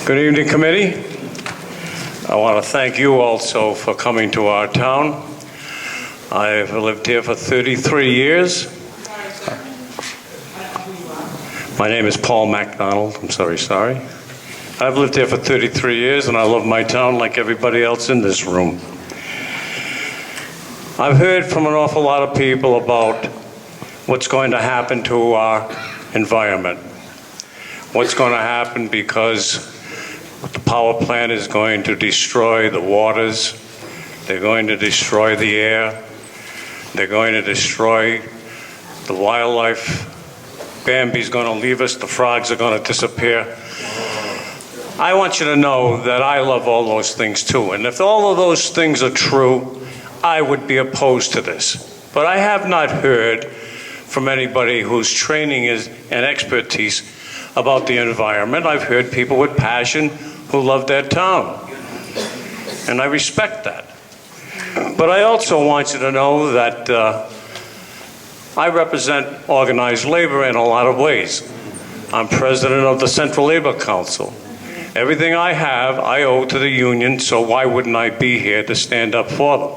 Good evening, committee. I want to thank you also for coming to our town. I've lived here for 33 years. My name is Paul MacDonald. I'm sorry. I've lived here for 33 years, and I love my town like everybody else in this room. I've heard from an awful lot of people about what's going to happen to our environment. What's going to happen because the power plant is going to destroy the waters. They're going to destroy the air. They're going to destroy the wildlife. Bambi's going to leave us. The frogs are going to disappear. I want you to know that I love all those things too. And if all of those things are true, I would be opposed to this. But I have not heard from anybody whose training is and expertise about the environment. I've heard people with passion who love their town. And I respect that. But I also want you to know that I represent organized labor in a lot of ways. I'm president of the Central Labor Council. Everything I have, I owe to the union, so why wouldn't I be here to stand up for them?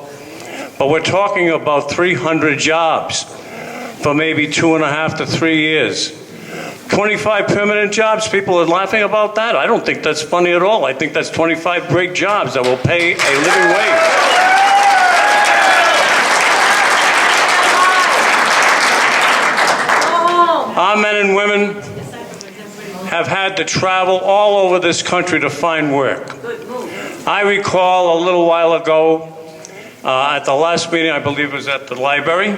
But we're talking about 300 jobs for maybe 2.5 to 3 years. 25 permanent jobs, people are laughing about that? I don't think that's funny at all. I think that's 25 great jobs that will pay a living wage. Our men and women have had to travel all over this country to find work. I recall a little while ago, at the last meeting, I believe it was at the library,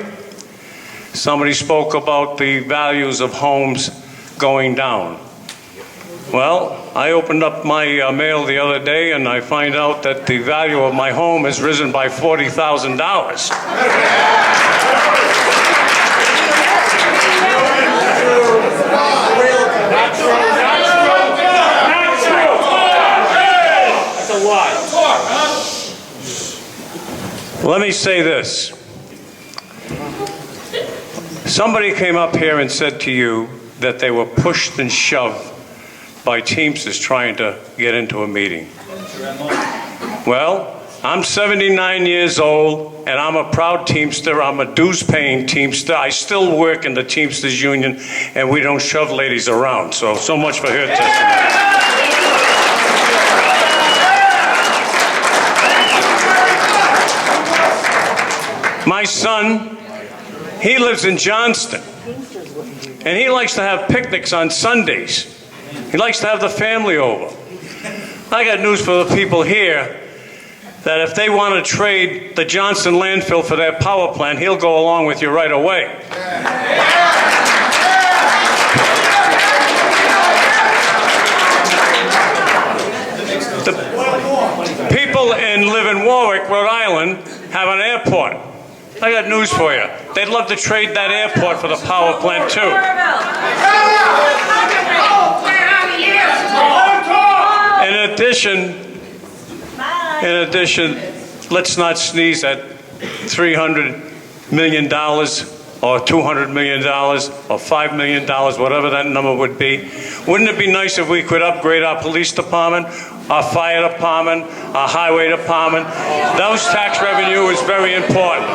somebody spoke about the values of homes going down. Well, I opened up my mail the other day and I find out that the value of my home has risen by $40,000. That's a lie. Let me say this. Somebody came up here and said to you that they were pushed and shoved by Teamsters trying to get into a meeting. Well, I'm 79 years old, and I'm a proud Teamster. I'm a dues-paying Teamster. I still work in the Teamsters Union, and we don't shove ladies around. So much for her testimony. My son, he lives in Johnston. And he likes to have picnics on Sundays. He likes to have the family over. I got news for the people here that if they want to trade the Johnston landfill for their power plant, he'll go along with you right away. The people live in Warwick, Rhode Island, have an airport. I got news for you. They'd love to trade that airport for the power plant too. In addition, let's not sneeze at $300 million or $200 million or $5 million, whatever that number would be. Wouldn't it be nice if we could upgrade our police department, our fire department, our highway department? Those tax revenue is very important.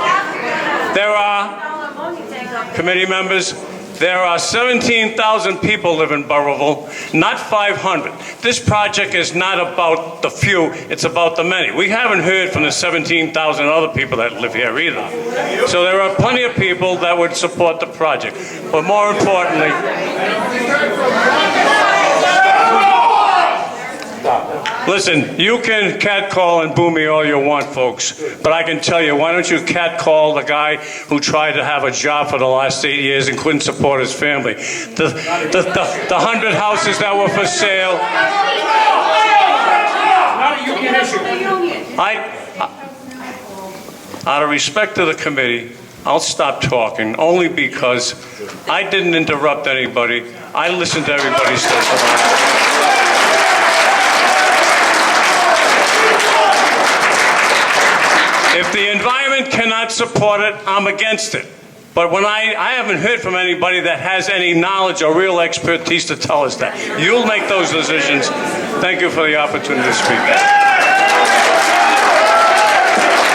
There are, committee members, there are 17,000 people live in Burrillville, not 500. This project is not about the few, it's about the many. We haven't heard from the 17,000 other people that live here either. So there are plenty of people that would support the project. But more importantly, listen, you can catcall and boo me all you want, folks, but I can tell you, why don't you catcall the guy who tried to have a job for the last 8 years and couldn't support his family? The 100 houses that were for sale. Out of respect to the committee, I'll stop talking, only because I didn't interrupt anybody. I listened to everybody's testimony. If the environment cannot support it, I'm against it. But when I haven't heard from anybody that has any knowledge or real expertise to tell us that. You'll make those decisions. Thank you for the opportunity to speak.